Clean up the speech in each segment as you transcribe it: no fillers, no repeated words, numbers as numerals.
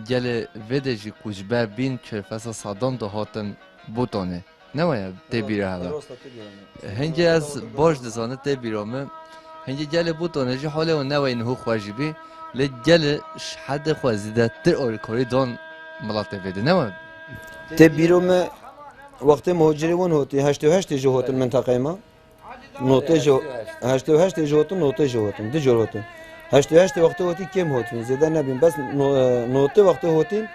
gele vedeci kujber bin çerfesa Saddam da hatın botane. Ne var ya tebir hava. Hence az boş dizanı tebir ama hence gele botane ji hale o ne var inhu xwajibi le gele şhade xwazide tir orikori don malate vede ne var? تبیرو ما وقتی مهاجری ون هوتی هشت و هشت جو هوتن منطقه ما نوته جو هشت و هشت جو هوتن نوته جو هوتن دی جو هوتن هشت و هشت وقتی هوتی کم هوتن زیاده نبین بس نوته وقتی هوتن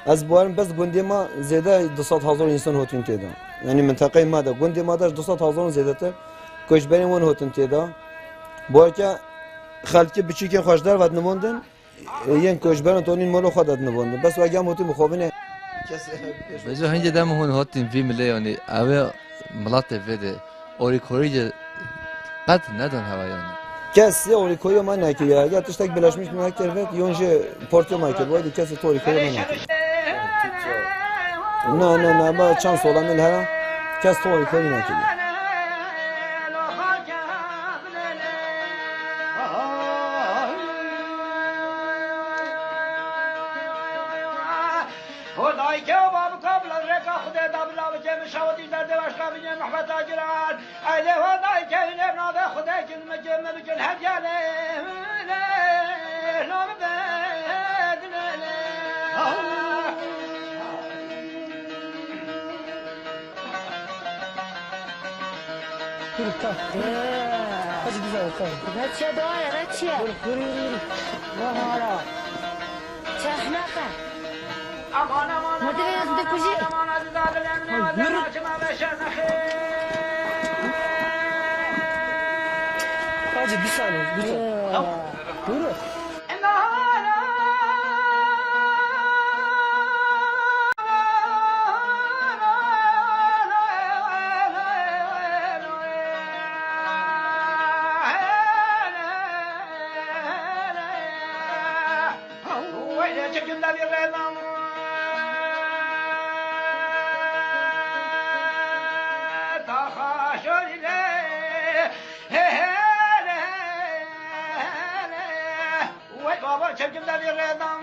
از بارم بس گندی ما زیاده 200,000 انسان هوتن تیدا یعنی منطقه ما دا گندی ما داش 200,000 زیاده تر کشبری ون هوتن تیدا بارکه خالتی بچیکن خوشدار ود نموندن ین کشبران تونین مالو خودت نموندن بس وگم هوتی مخابنه Bezo hence dem hun hatin vi mile yani ave malate vede orikori qat nedan hava yani. کسی اولی کوی ما نکرد اگر تشتک بلاشمیش نکرد یونجه پورتو مایکل باید کسی توری کوی ما نکرد نه ما چند سال من هر کس توری کوی نکرد خدای که باب قبل رکا خدا دبلا و جم شوادی در دوش قابل محبت اجران ایله خدای که نبنا به خدا که مجم بجل هجانه نام Hadi güzel tamam. Naçya doğaya naçya. Yürü. Vahara. Çahnaka. aman aman Hadi biraz da kuzi. aman hadi zaten ne var ne açma be şernahe Hadi bir saniye lütfen. Yürü. بابا çekim de bir redam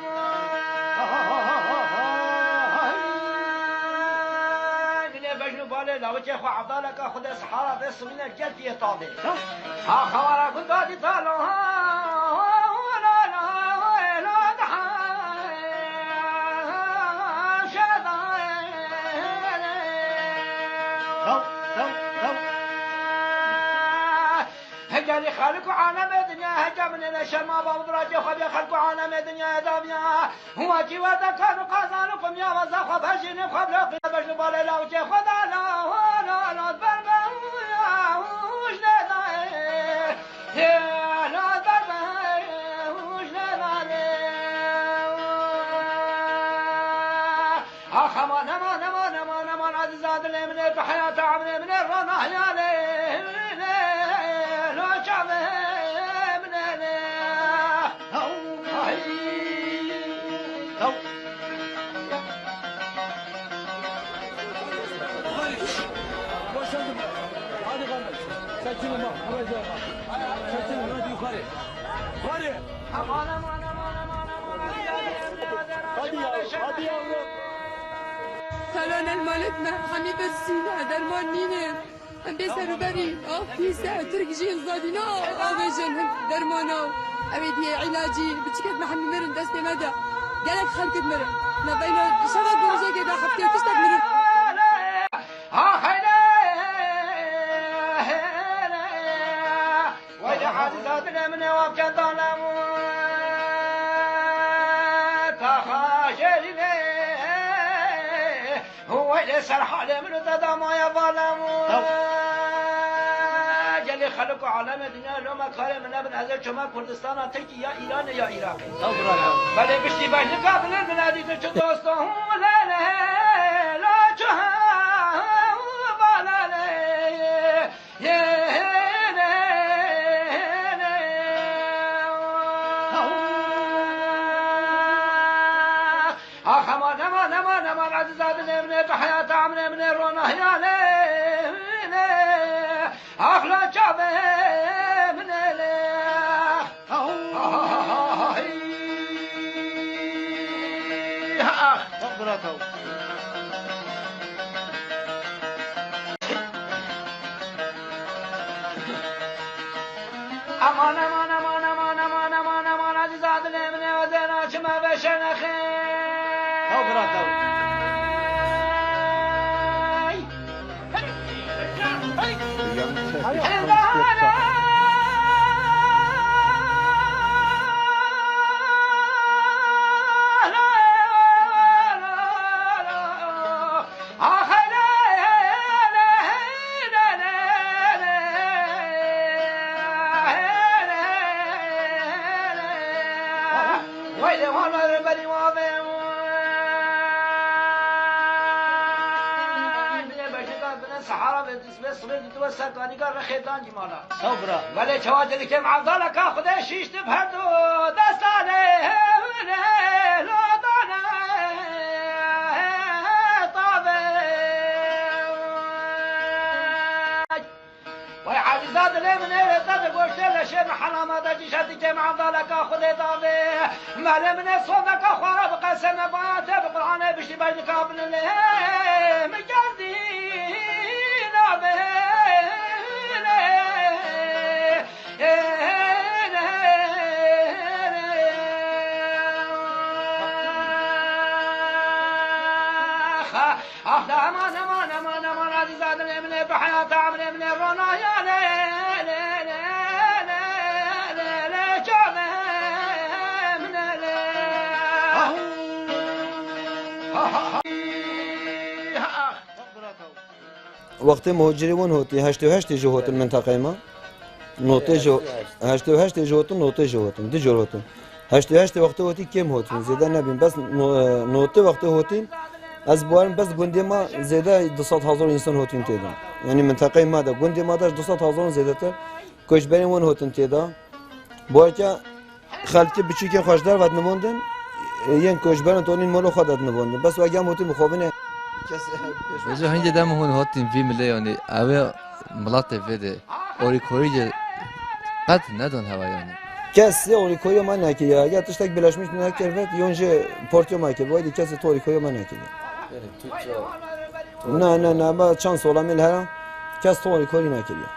ne bejnu bale la vece xo abdala ka xuda sahara de sumina jet diye tabi ha xawara kun dadi talo la la la da şada هجاني خالق عالم الدنيا هجا من الشمال بابد راجع خبي خلق عالم الدنيا دابيا هو جوا ذكر قازانكم يا وزاخ بهجن قبل قبل بالي لا وجه خدا لا لا بربا وش لا يا لا بربا وش لا اخ ما عزيز هذا من الحياه عمل من الرنا يا Hadi kardeş. Çekilin bak. Buraya gel bak. Çekilin hadi yukarı. Yukarı. aman Hadi yavrum. سالان المالتنا حمي بسينا درمانين ام بيسرو بري في ساعة تركجي زادينا اوجن درمانا ابي علاجي بتشكت محمي مرن دست مدى قالك خلقت مرن نبينا شغل بروجه كده حفتي تشتك مرن ها خيلا وجه حادثاتنا من وابجن ظلموا تخاشلنا هو يسر حاله من تدام يا ظلموا جل خلقوا عالم الدنيا لو ما كان من ابن هذا شما كردستان تكي يا ايران يا عراق بل بشتي باش قابل من هذه دوستهم لا لا لا جها بالا لا امان عزيز هذا من بحياة عمنا من الرونا يا ليلى اخلا شعبه من براتو امان امان امان امان امان امان امان عزیز عدل امنه و دینا چما بشن خیر براتو ولی چواجلی که معضله که خودش شیشت پردو دستانه لادانه طابه وی عزیزات لیمنه رتد گوشته لشه محلامه دا جیشتی که معضله که خودی طابه مالی من صوفه که خواره بقسم باته بقرآنه بشتی بجد کابل له مجازی نابه امان امان امان امان عزیز عدل امنه بحیات عمل امنه رونا یا جامه امنه وقتی مهاجری ون هوتی 88 جو هوتن منطقه ما نوته جو 88 جو هوتن نوته جو هوتن دی جور هوتن 88 وقتی هوتی کم هوتن زیاده نبین بس نوته وقتی هوتین از بارم بس گنده ما زیاده 200,000 انسان هوتین تیدا یعنی منطقه ما دا گنده ما داشت 200,000 زیاده تر کشبری ون هوتن تیدا باید خلطی بچیکن خوشدار ود نموندن یه کشبرن تونین مالو خودت نموندن بس واقعا هوتی مخابنه بجو هنجه دم هون هاتیم وی ملی یعنی اوه ملات ویده اوری کوریجه قد ندون هوا یعنی کسی اوریکوی ما نکرد اگر تشتک بلاشمیش نکرد یونجه پورتیو ما کرد باید کسی تو اوریکوی ما نکرد نه با چانس ولا میل هر کس تو اوریکوی نکرد